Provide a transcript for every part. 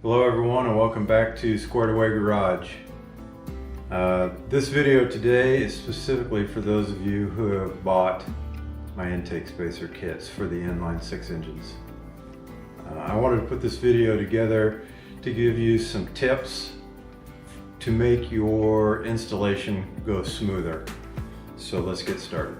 Hello everyone and welcome back to Squared Away Garage. This video today is specifically for those of you who have bought my intake spacer kits for the Inline 6 engines. I wanted to put this video together to give you some tips to make your installation go smoother. So let's get started.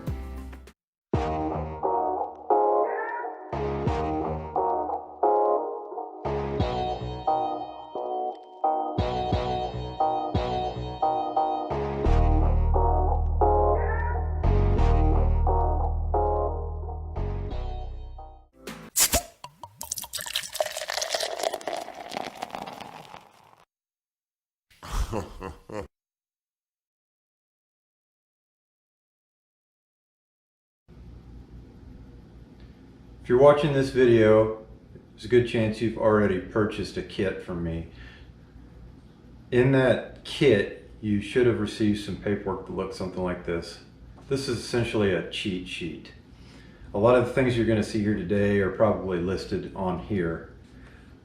If you're watching this video, there's a good chance you've already purchased a kit from me. In that kit, you should have received some paperwork that looks something like this. This is essentially a cheat sheet. A lot of the things you're going to see here today are probably listed on here.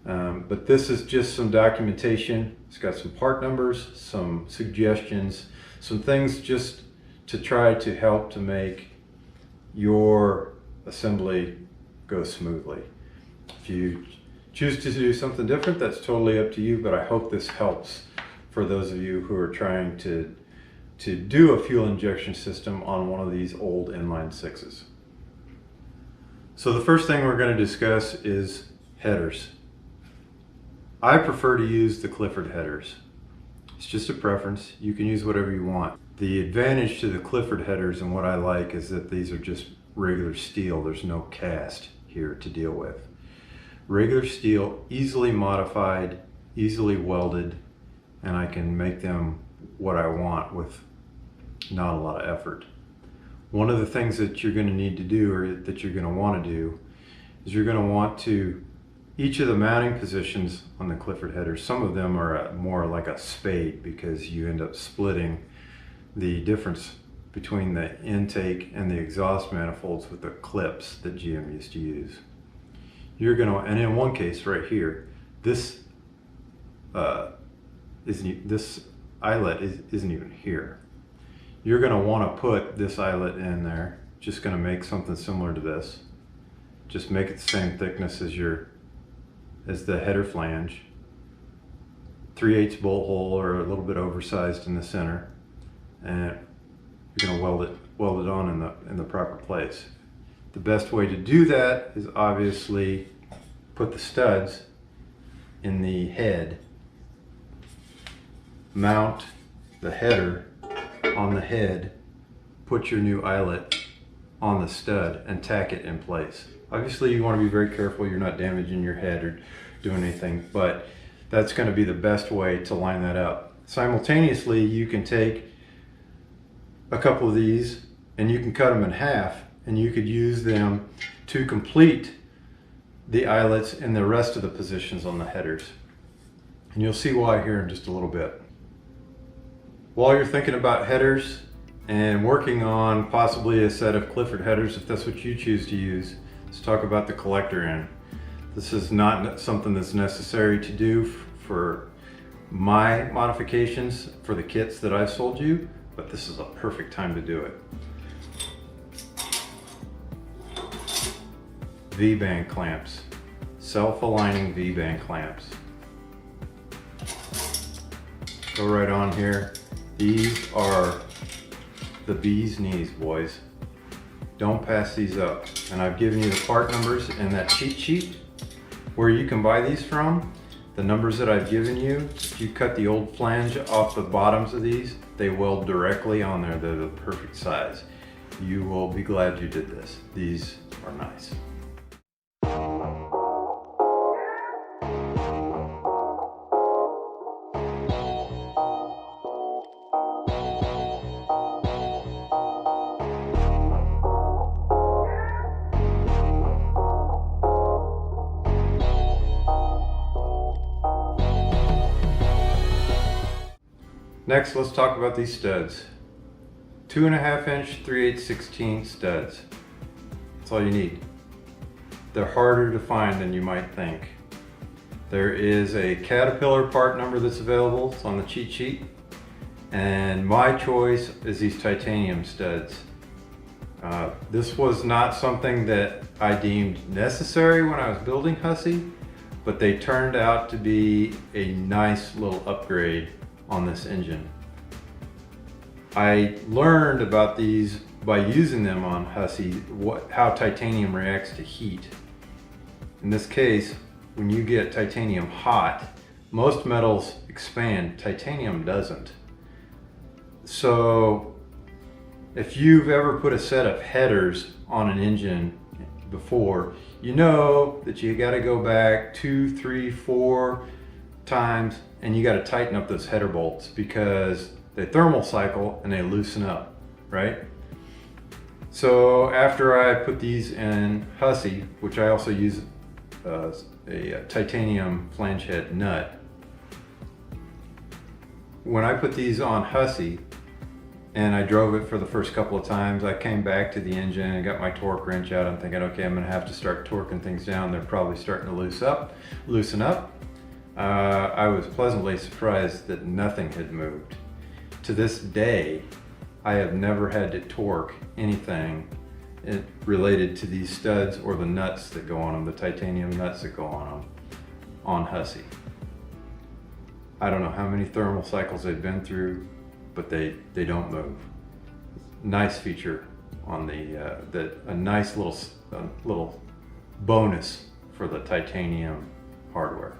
But this is just some documentation. It's got some part numbers, some suggestions, some things just to try to help to make your assembly go smoothly. If you choose to do something different, that's totally up to you, but I hope this helps for those of you who are trying to do a fuel injection system on one of these old inline 6s. So the first thing we're going to discuss is headers. I prefer to use the Clifford headers. It's just a preference. You can use whatever you want. The advantage to the Clifford headers and what I like is that these are just regular steel. There's no cast here to deal with. Regular steel, easily modified, easily welded, and I can make them what I want with not a lot of effort. One of the things that you're going to need to do, or that you're going to want to do, is you're going to want to, each of the mounting positions on the Clifford headers, some of them are more like a spade because you end up splitting the difference between the intake and the exhaust manifolds with the clips that GM used to use. You're gonna, and in one case right here, this this eyelet isn't even here. You're gonna want to put this eyelet in there. Just gonna make something similar to this. Just make it the same thickness as the header flange. 3/8 bolt hole, or a little bit oversized in the center, and you're going to weld it on in the proper place. The best way to do that is obviously put the studs in the head, mount the header on the head, put your new eyelet on the stud and tack it in place. Obviously you want to be very careful you're not damaging your head or doing anything, but that's going to be the best way to line that up. Simultaneously, you can take a couple of these and you can cut them in half, and you could use them to complete the eyelets in the rest of the positions on the headers. And you'll see why here in just a little bit. While you're thinking about headers and working on possibly a set of Clifford headers, if that's what you choose to use, let's talk about the collector end. This is not something that's necessary to do for my modifications for the kits that I've sold you, but this is a perfect time to do it. V-band clamps, self-aligning V-band clamps. Go right on here. These are the bee's knees, boys. Don't pass these up. And I've given you the part numbers in that cheat sheet where you can buy these from. The numbers that I've given you, if you cut the old flange off the bottoms of these, they weld directly on there. They're the perfect size. You will be glad you did this. These are nice. Next, let's talk about these studs. 2.5 inch 3/8/16 studs. That's all you need. They're harder to find than you might think. There is a Caterpillar part number that's available. It's on the cheat sheet. And my choice is these titanium studs. This was not something that I deemed necessary when I was building Hussey, but they turned out to be a nice little upgrade on this engine. I learned about these by using them on Hussey, how titanium reacts to heat. In this case, when you get titanium hot, most metals expand, titanium doesn't. So if you've ever put a set of headers on an engine before, you know that you got to go back 2, 3, 4 times and you got to tighten up those header bolts because they thermal cycle and they loosen up, right? So after I put these in Hussey, which I also use a titanium flange head nut, when I put these on Hussey and I drove it for the first couple of times, I came back to the engine and got my torque wrench out. I'm thinking, okay, I'm gonna have to start torquing things down. They're probably starting to loosen up. I was pleasantly surprised that nothing had moved. To this day, I have never had to torque anything related to these studs or the nuts that go on them, the titanium nuts that go on them, on Hussey. I don't know how many thermal cycles they've been through, but they don't move. Nice feature on a nice little bonus for the titanium hardware.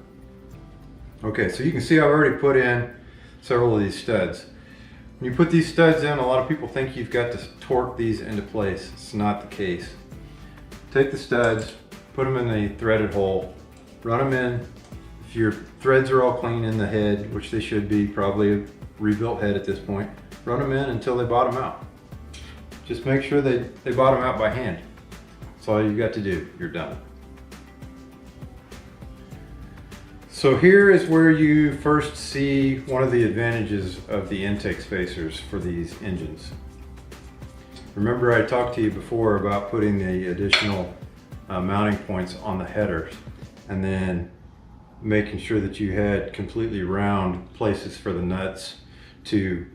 Okay, so you can see I've already put in several of these studs. When you put these studs in, a lot of people think you've got to torque these into place. It's not the case. Take the studs, put them in the threaded hole, run them in. If your threads are all clean in the head, which they should be, probably a rebuilt head at this point, run them in until they bottom out. Just make sure they bottom out by hand. That's all you got to do. You're done. So here is where you first see one of the advantages of the intake spacers for these engines. Remember I talked to you before about putting the additional mounting points on the headers and then making sure that you had completely round places for the nuts to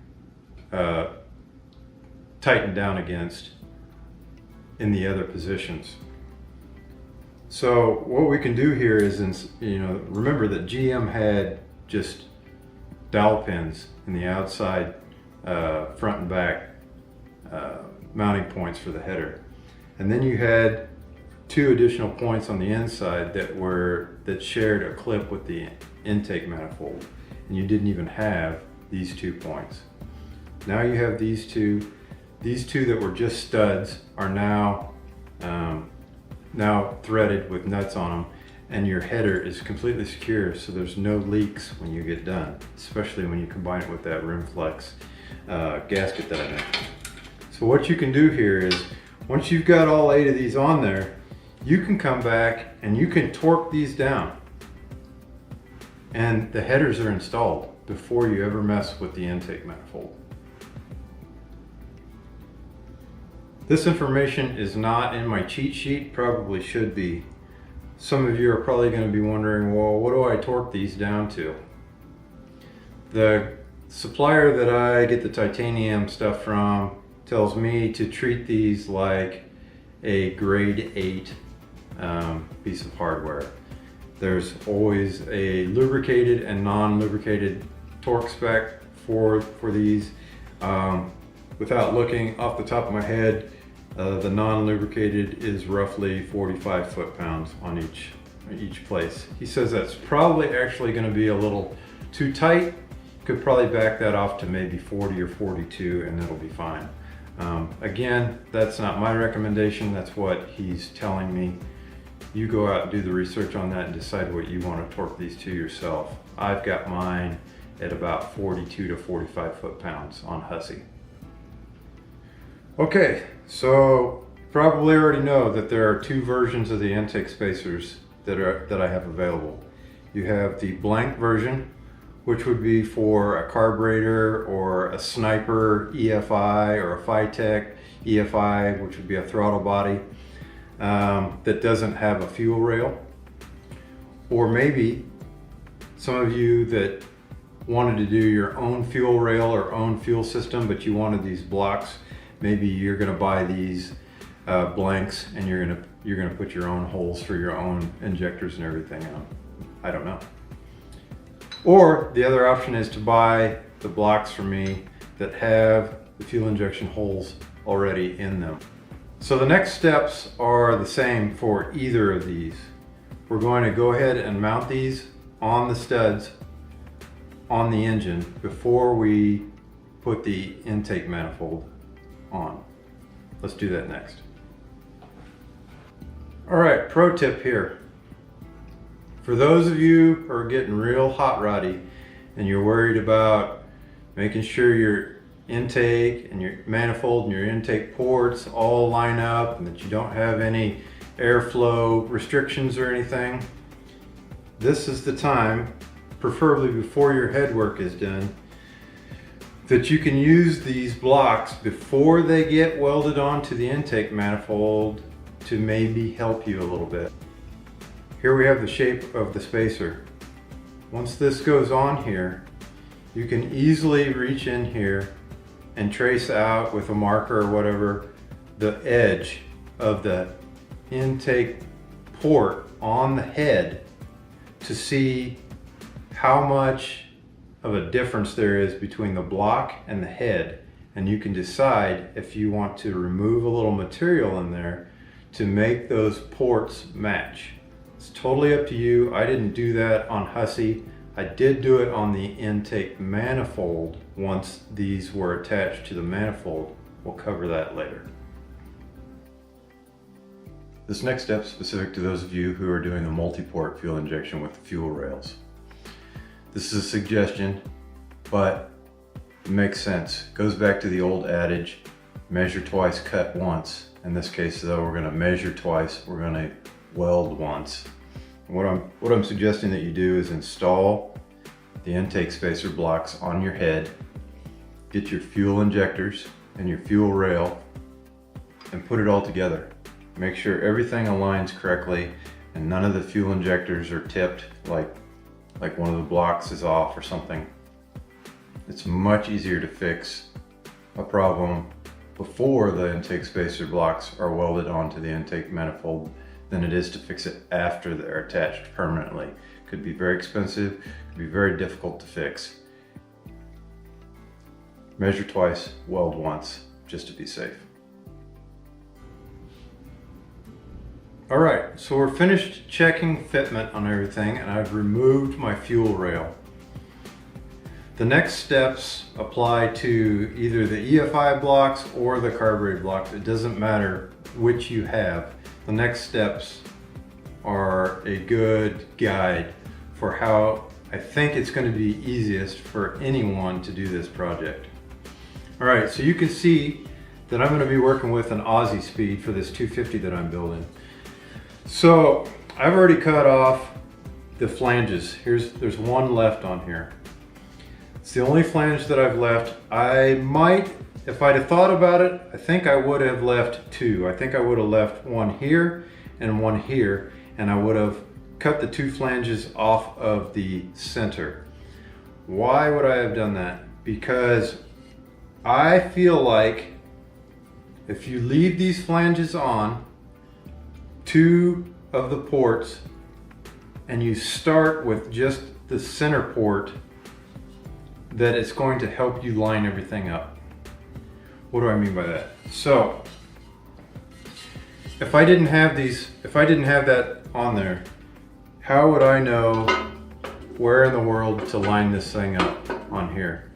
tighten down against in the other positions. So what we can do here is, remember that GM had just dowel pins in the outside front and back mounting points for the header. And then you had 2 additional points on the inside that shared a clip with the intake manifold. And you didn't even have these 2 points. Now you have these two. These 2 that were just studs are now threaded with nuts on them, and your header is completely secure, so there's no leaks when you get done, especially when you combine it with that Rimflex gasket that I mentioned. So what you can do here is, once you've got all 8 of these on there, you can come back and you can torque these down, and the headers are installed before you ever mess with the intake manifold. This information is not in my cheat sheet, probably should be. Some of you are probably going to be wondering, well, what do I torque these down to? The supplier that I get the titanium stuff from tells me to treat these like a grade 8 piece of hardware. There's always a lubricated and non-lubricated torque spec for these. Without looking off the top of my head, the non-lubricated is roughly 45 foot-pounds on each place. He says that's probably actually going to be a little too tight. Could probably back that off to maybe 40 or 42 and it'll be fine. Again, that's not my recommendation, that's what he's telling me. You go out and do the research on that and decide what you want to torque these to yourself. I've got mine at about 42 to 45 foot-pounds on Hussey. Okay, so probably already know that there are 2 versions of the intake spacers that I have available. You have the blank version, which would be for a carburetor or a Sniper EFI or a Phytech EFI, which would be a throttle body that doesn't have a fuel rail. Or maybe Some of you that wanted to do your own fuel rail or own fuel system, but you wanted these blocks, maybe you're going to buy these blanks and you're going to put your own holes for your own injectors and everything on. I don't know. Or the other option is to buy the blocks from me that have the fuel injection holes already in them. So the next steps are the same for either of these. We're going to go ahead and mount these on the studs on the engine before we put the intake manifold on. Let's do that next. All right, pro tip here. For those of you who are getting real hot roddy and you're worried about making sure your intake and your manifold and your intake ports all line up and that you don't have any airflow restrictions or anything, this is the time, preferably before your head work is done, that you can use these blocks before they get welded onto the intake manifold to maybe help you a little bit. Here we have the shape of the spacer. Once this goes on here, you can easily reach in here and trace out with a marker or whatever the edge of the intake port on the head to see how much of a difference there is between the block and the head, and you can decide if you want to remove a little material in there to make those ports match. It's totally up to you. I didn't do that on Hussey. I did do it on the intake manifold once these were attached to the manifold. We'll cover that later. This next step is specific to those of you who are doing the multi-port fuel injection with the fuel rails. This is a suggestion, but it makes sense. It goes back to the old adage, measure twice, cut once. In this case though, we're going to measure twice, we're going to weld once. What I'm suggesting that you do is install the intake spacer blocks on your head, get your fuel injectors and your fuel rail, and put it all together. Make sure everything aligns correctly and none of the fuel injectors are tipped like one of the blocks is off or something. It's much easier to fix a problem before the intake spacer blocks are welded onto the intake manifold than it is to fix it after they're attached permanently. Could be very expensive, could be very difficult to fix. Measure twice, weld once, just to be safe. All right, so we're finished checking fitment on everything and I've removed my fuel rail. The next steps apply to either the EFI blocks or the carbureted blocks. It doesn't matter which you have. The next steps are a good guide for how I think it's going to be easiest for anyone to do this project. All right, so you can see that I'm going to be working with an Aussie speed for this 250 that I'm building. So I've already cut off the flanges. There's one left on here. It's the only flange that I've left. I might, if I'd have thought about it, I think I would have left two. I think I would have left one here and one here, and I would have cut the two flanges off of the center. Why would I have done that? Because I feel like if you leave these flanges on, two of the ports, and you start with just the center port, that it's going to help you line everything up. What do I mean by that? So if I didn't have that on there, how would I know where in the world to line this thing up on here?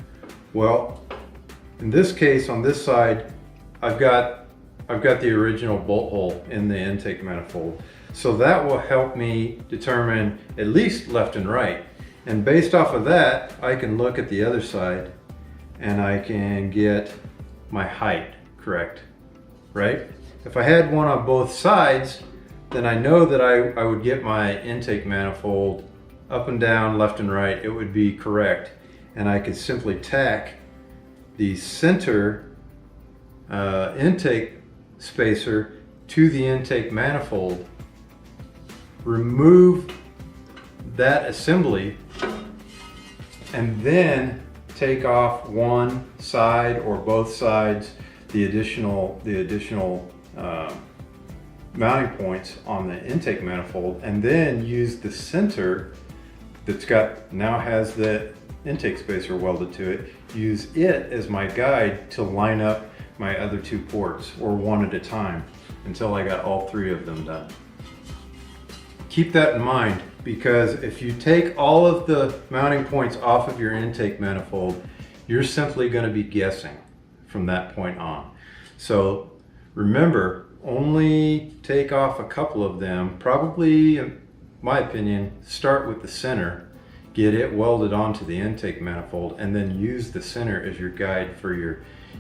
Well, in this case, on this side, I've got the original bolt hole in the intake manifold. So that will help me determine at least left and right. And based off of that, I can look at the other side and I can get my height correct, right? If I had one on both sides, then I know that I would get my intake manifold up and down, left and right, it would be correct. And I could simply tack the center intake spacer to the intake manifold, remove that assembly, and then take off one side or both sides, the additional mounting points on the intake manifold, and then use the center that's now has the intake spacer welded to it, use it as my guide to line up my other two ports, or one at a time, until I got all three of them done. Keep that in mind, because if you take all of the mounting points off of your intake manifold, you're simply going to be guessing from that point on. So remember, only take off a couple of them. Probably, in my opinion, start with the center, get it welded onto the intake manifold, and then use the center as your guide for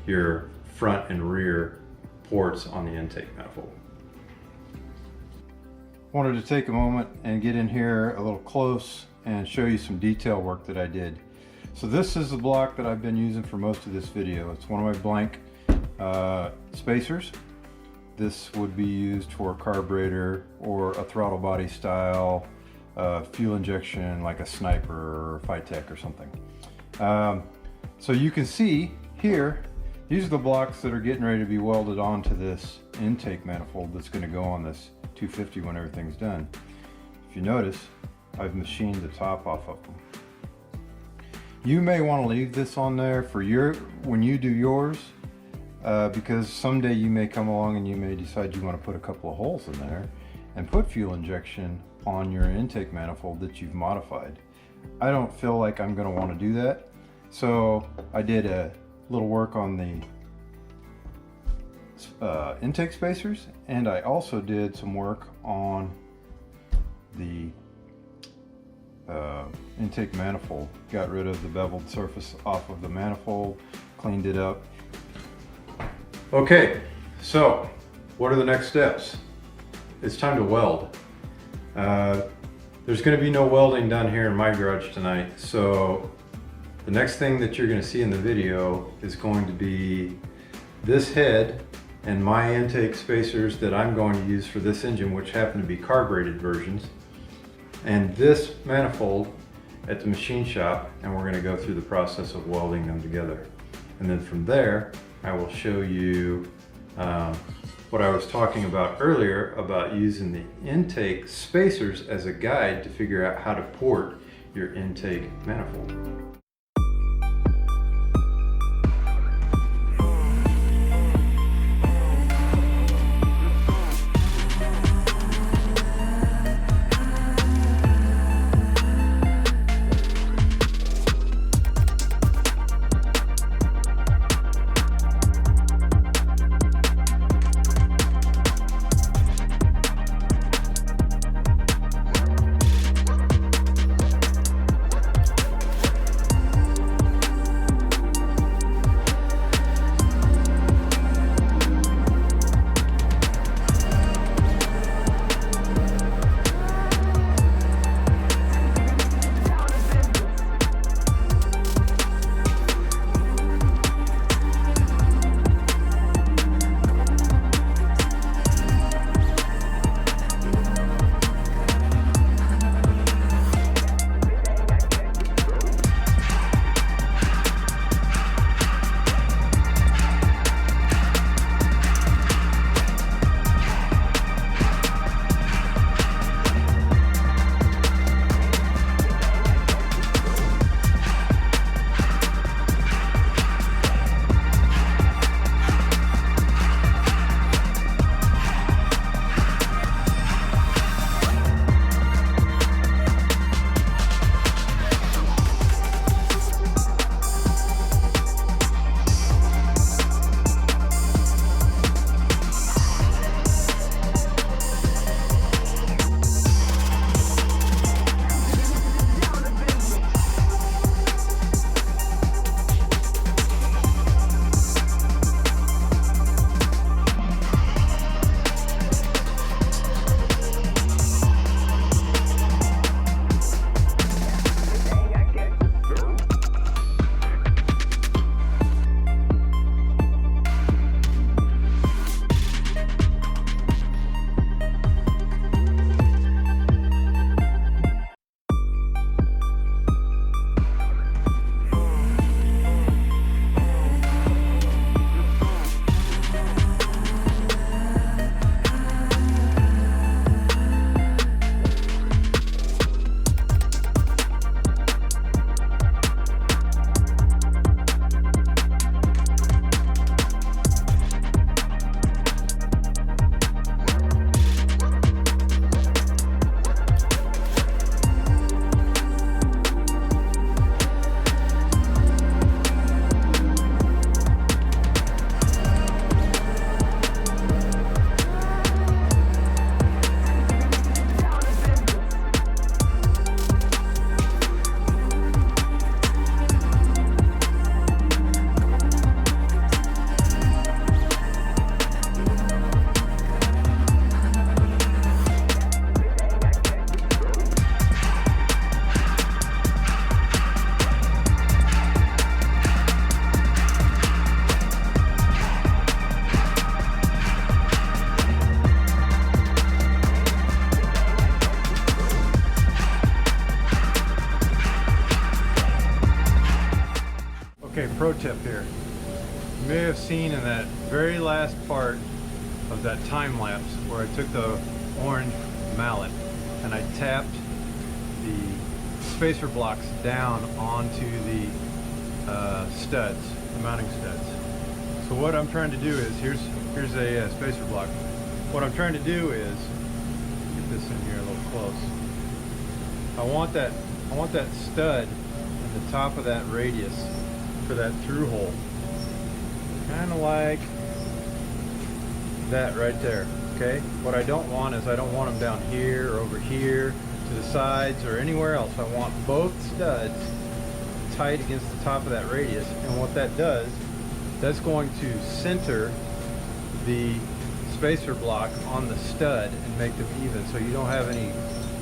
your front and rear ports on the intake manifold. Wanted to take a moment and get in here a little close and show you some detail work that I did. So this is the block that I've been using for most of this video. It's one of my blank spacers. This would be used for a carburetor or a throttle body style fuel injection, like a Sniper or a Fight-Tech or something. So you can see here, these are the blocks that are getting ready to be welded onto this intake manifold that's going to go on this 250 when everything's done. If you notice, I've machined the top off of them. You may want to leave this on there for when you do yours, because someday you may come along and you may decide you want to put a couple of holes in there and put fuel injection on your intake manifold that you've modified. I don't feel like I'm going to want to do that, so I did a little work on the intake spacers, and I also did some work on the intake manifold. Got rid of the beveled surface off of the manifold, cleaned it up. Okay, so what are the next steps? It's time to weld. There's going to be no welding done here in my garage tonight, so the next thing that you're going to see in the video is going to be this head and my intake spacers that I'm going to use for this engine, which happen to be carbureted versions, and this manifold at the machine shop, and we're going to go through the process of welding them together. And then from there, I will show you what I was talking about earlier about using the intake spacers as a guide to figure out how to port your intake manifold. Okay, pro tip here. You may have seen in that very last part of that time lapse where I took the orange mallet and I tapped the spacer blocks down onto the studs, the mounting studs. So what I'm trying to do is, here's a spacer block. What I'm trying to do is, get this in here a little close. I want that stud at the top of that radius for that through hole. Kind of like that right there, okay? What I don't want is, I don't want them down here or over here to the sides or anywhere else. I want both studs tight against the top of that radius, and what that does, that's going to center the spacer block on the stud and make them even, so you don't have any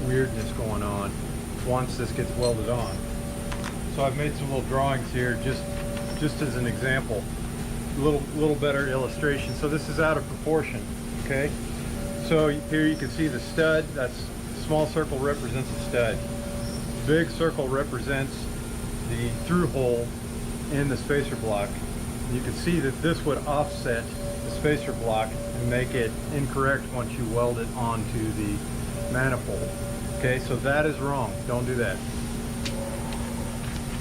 weirdness going on once this gets welded on. So I've made some little drawings here just as an example, a little better illustration. So this is out of proportion, okay? So here you can see the stud. That's small circle represents a stud. Big circle represents the through hole in the spacer block. You can see that this would offset the spacer block and make it incorrect once you weld it onto the manifold. Okay, so that is wrong. Don't do that.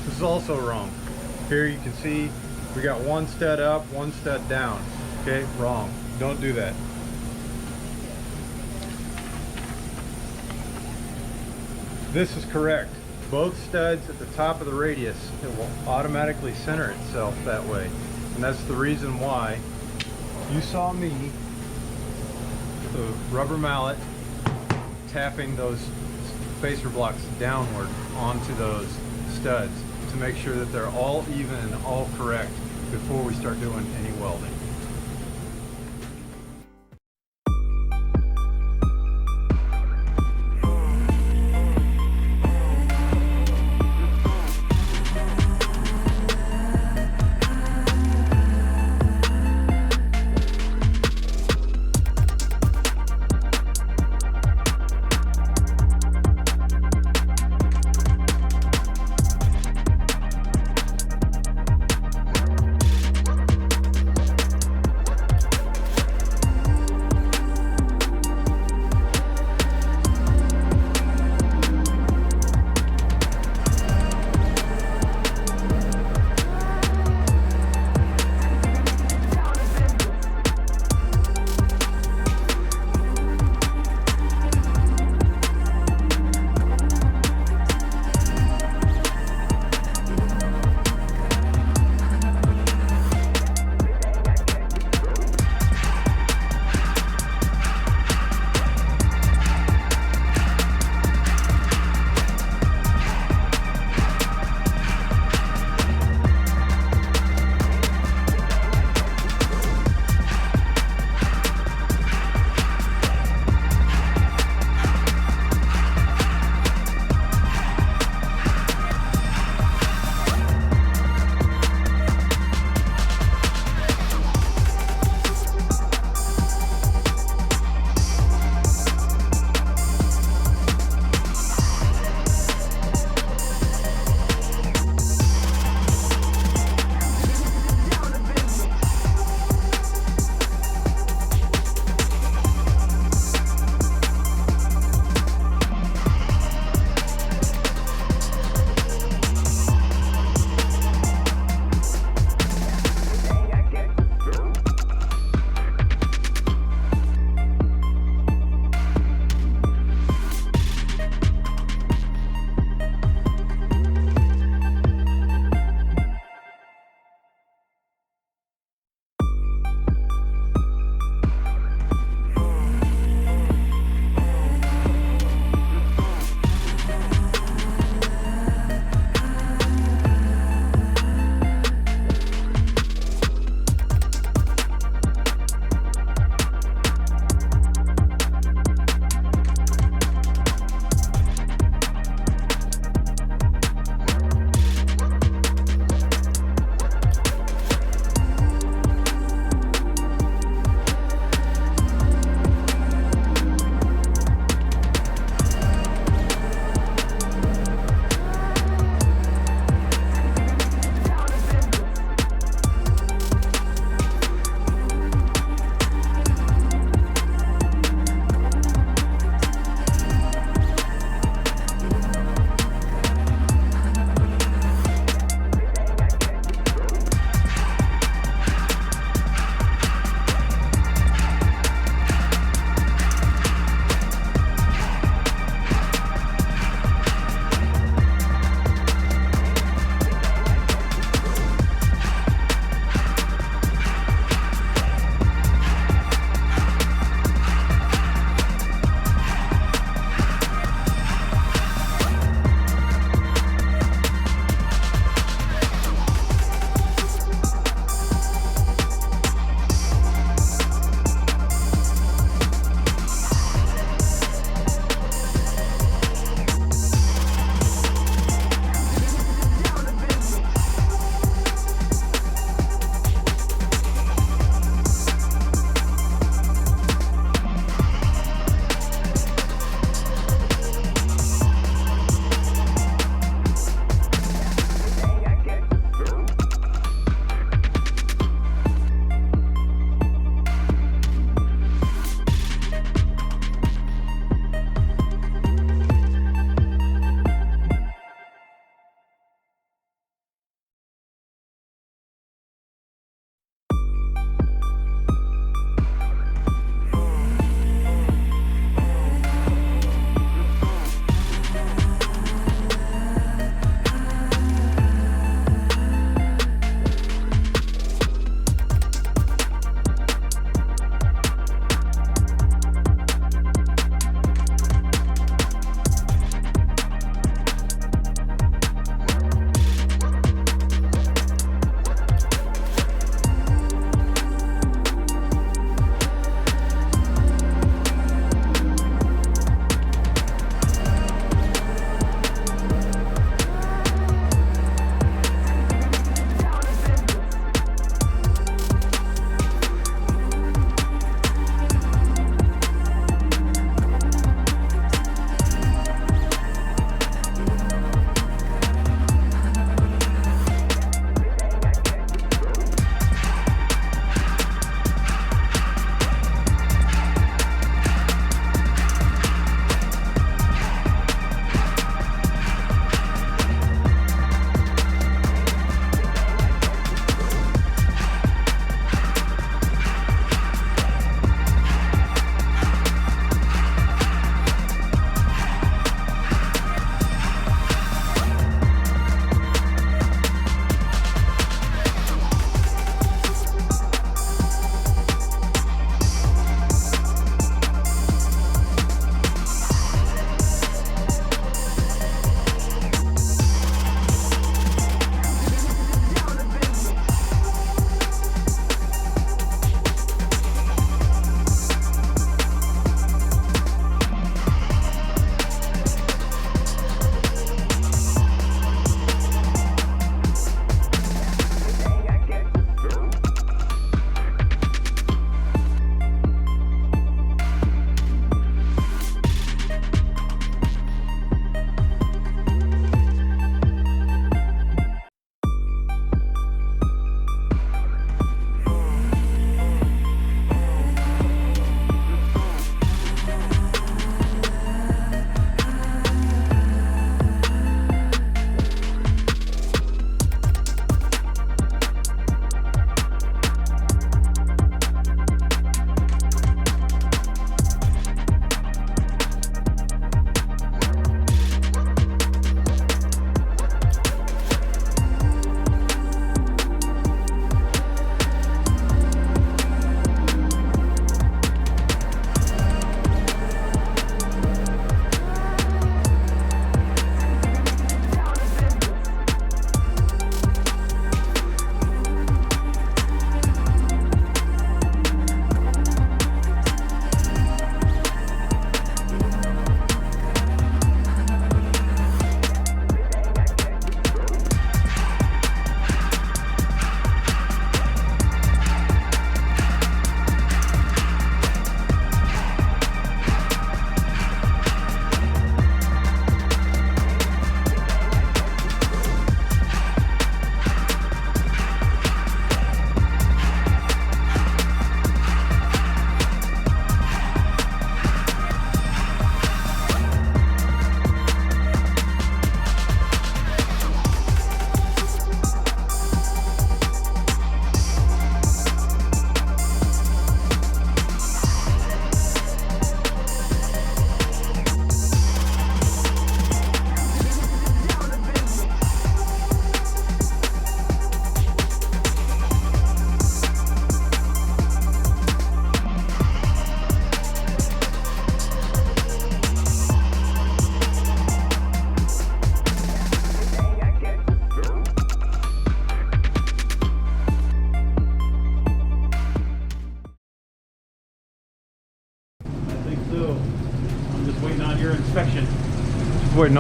This is also wrong. Here you can see we got one stud up, one stud down. Okay, wrong. Don't do that. This is correct. Both studs at the top of the radius, it will automatically center itself that way. And that's the reason why you saw me with a rubber mallet tapping those spacer blocks downward onto those studs to make sure that they're all even and all correct before we start doing any welding.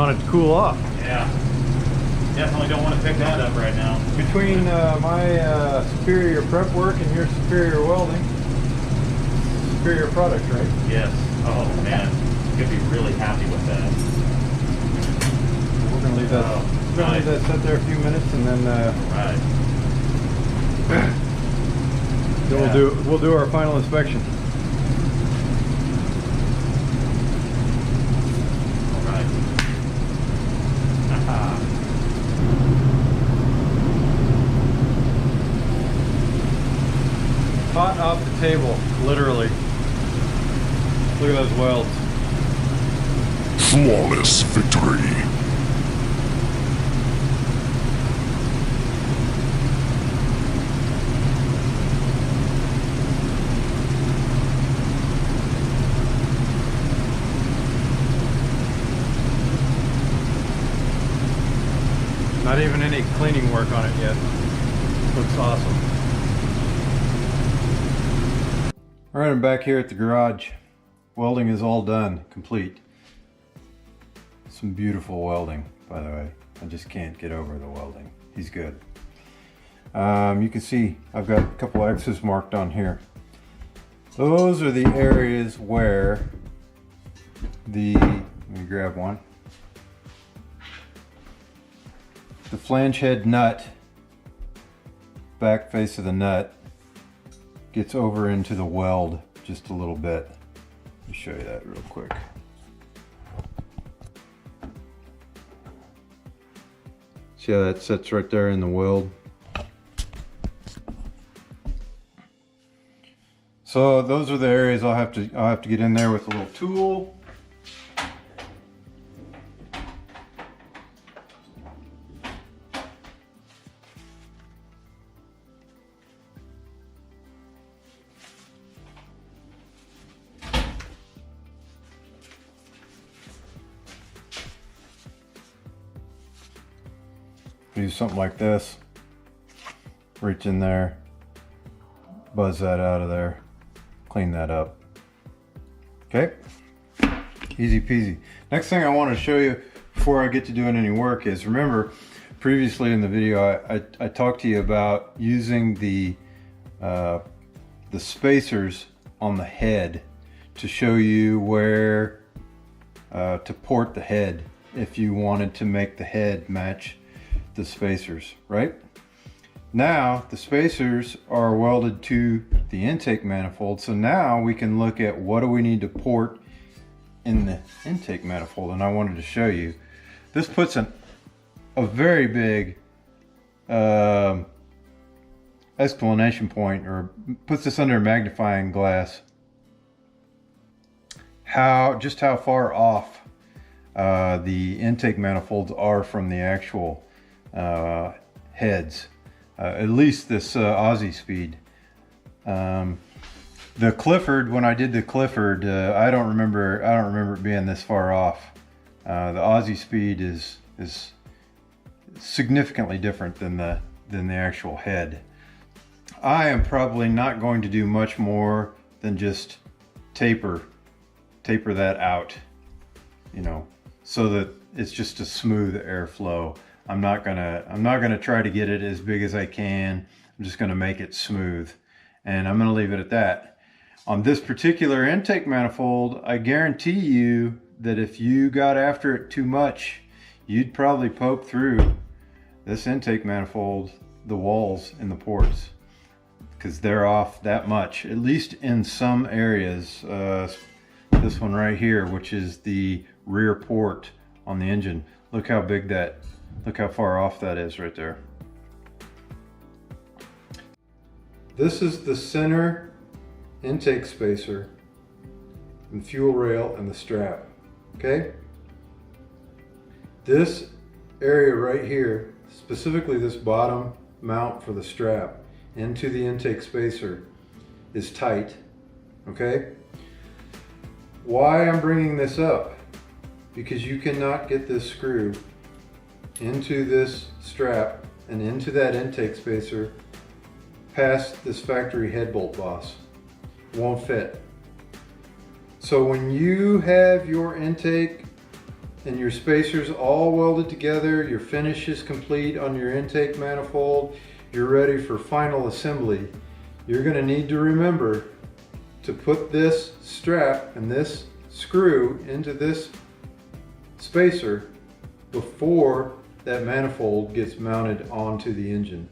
on it to cool off. Yeah. Definitely don't want to pick that up right now. Between my superior prep work and your superior welding, superior product, right? Yes. Oh man, you'll be really happy with that. We're gonna leave that. We're gonna leave that sit there a few minutes, and then Right. then we'll do our final inspection. All right. Hot off the table, literally. Look at those welds. Flawless victory. Not even any cleaning work on it yet. Looks awesome. All right, I'm back here at the garage. Welding is all done, complete. Some beautiful welding, by the way. I just can't get over the welding. He's good. You can see I've got a couple X's marked on here. Those are the areas where let me grab one. The flange head nut, back face of the nut, gets over into the weld just a little bit. Let me show you that real quick. See how that sits right there in the weld? So those are the areas I'll have to get in there with a little tool. Use something like this, reach in there, buzz that out of there, clean that up. Okay, easy peasy. Next thing I want to show you before I get to doing any work is, remember previously in the video I talked to you about using the spacers on the head to show you where to port the head if you wanted to make the head match the spacers, right? Now the spacers are welded to the intake manifold, so now we can look at what do we need to port in the intake manifold, and I wanted to show you. This puts a very big exclamation point, or puts this under a magnifying glass, just how far off the intake manifolds are from the actual heads. At least this Aussie speed. The Clifford, when I did the Clifford, I don't remember it being this far off. The Aussie speed is significantly different than the actual head. I am probably not going to do much more than just taper that out, you know, so that it's just a smooth airflow. I'm not gonna try to get it as big as I can. I'm just gonna make it smooth, and I'm gonna leave it at that. On this particular intake manifold, I guarantee you that if you got after it too much, you'd probably poke through this intake manifold, the walls in the ports, because they're off that much, at least in some areas. This one right here, which is the rear port on the engine. Look how big look how far off that is right there. This is the center intake spacer and fuel rail and the strap, okay? This area right here, specifically this bottom mount for the strap into the intake spacer, is tight, okay? Why I'm bringing this up? Because you cannot get this screw into this strap and into that intake spacer past this factory head bolt boss. It won't fit. So when you have your intake and your spacers all welded together, your finish is complete on your intake manifold, you're ready for final assembly, you're going to need to remember to put this strap and this screw into this spacer before that manifold gets mounted onto the engine.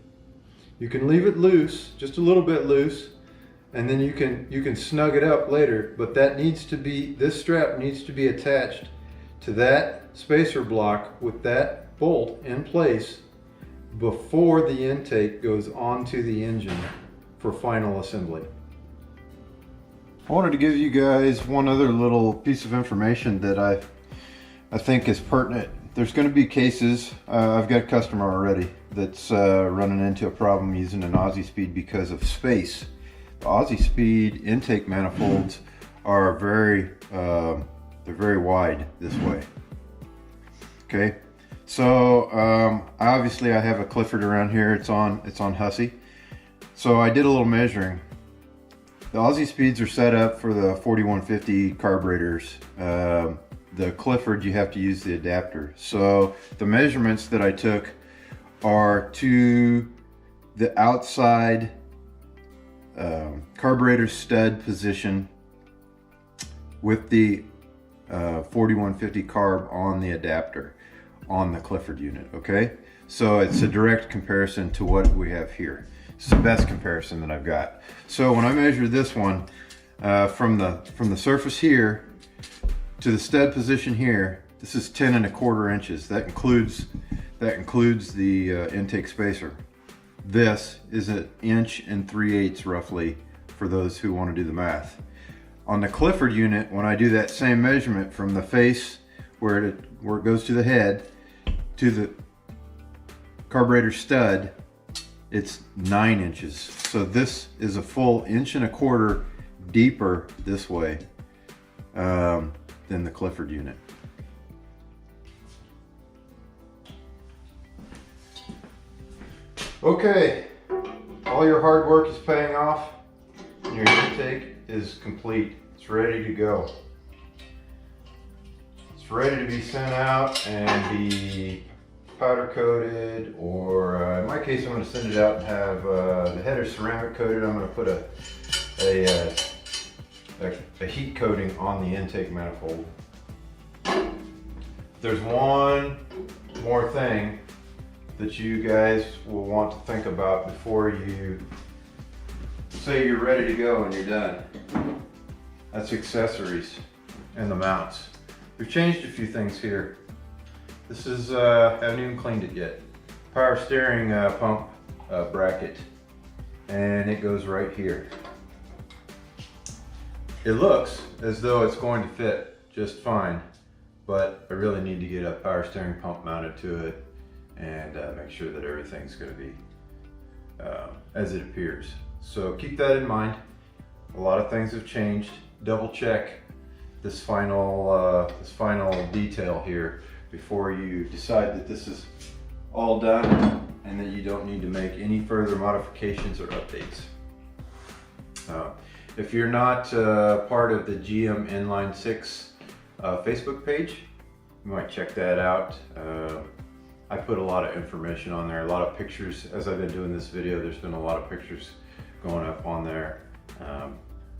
You can leave it loose, just a little bit loose, and then you can snug it up later, but this strap needs to be attached to that spacer block with that bolt in place before the intake goes onto the engine for final assembly. I wanted to give you guys one other little piece of information that I think is pertinent. There's going to be cases, I've got a customer already that's running into a problem using an Aussie Speed because of space. The Aussie Speed intake manifolds are they're very wide this way. Okay, so obviously I have a Clifford around here. It's on Hussey. So I did a little measuring. The Aussie Speeds are set up for the 4150 carburetors. The Clifford, you have to use the adapter. So the measurements that I took are to the outside carburetor stud position with the 4150 carb on the adapter on the Clifford unit. Okay, so it's a direct comparison to what we have here. It's the best comparison that I've got. So when I measure this one from the surface here to the stud position here, this is 10¼ inches. That includes the intake spacer. This is 1 3/8 inches roughly for those who want to do the math. On the Clifford unit, when I do that same measurement from the face where it goes to the head to the carburetor stud, it's 9 inches. So this is a full 1¼ inch deeper this way than the Clifford unit. Okay, all your hard work is paying off. Your intake is complete. It's ready to go. It's ready to be sent out and be powder coated, or in my case I'm going to send it out and have the header ceramic coated. I'm going to put a heat coating on the intake manifold. There's one more thing that you guys will want to think about before you say you're ready to go and you're done. That's accessories and the mounts. We've changed a few things here. This is, haven't even cleaned it yet. Power steering pump bracket, and it goes right here. It looks as though it's going to fit just fine, but I really need to get a power steering pump mounted to it and make sure that everything's going to be as it appears. So keep that in mind. A lot of things have changed. Double check this final detail here before you decide that this is all done and that you don't need to make any further modifications or updates. If you're not part of the GM Inline 6 Facebook page, you might check that out. I put a lot of information on there, a lot of pictures. As I've been doing this video, there's been a lot of pictures going up on there.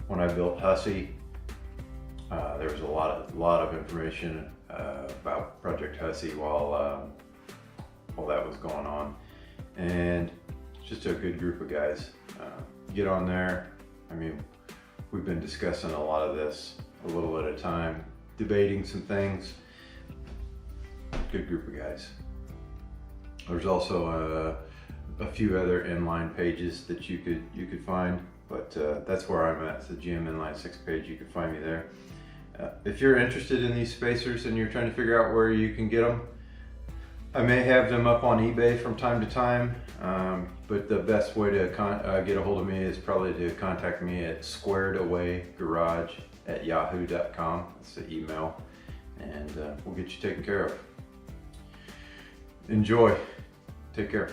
When I built Hussey, there was a lot of information about Project Hussey while that was going on, and just a good group of guys. Get on there. I mean, we've been discussing a lot of this a little at a time, debating some things. Good group of guys. There's also a few other inline pages that you could find, but that's where I'm at. It's the GM Inline 6 page. You can find me there. If you're interested in these spacers and you're trying to figure out where you can get them, I may have them up on eBay from time to time, but the best way to get a hold of me is probably to contact me at squaredawaygarage@yahoo.com. That's the email, and we'll get you taken care of. Enjoy. Take care.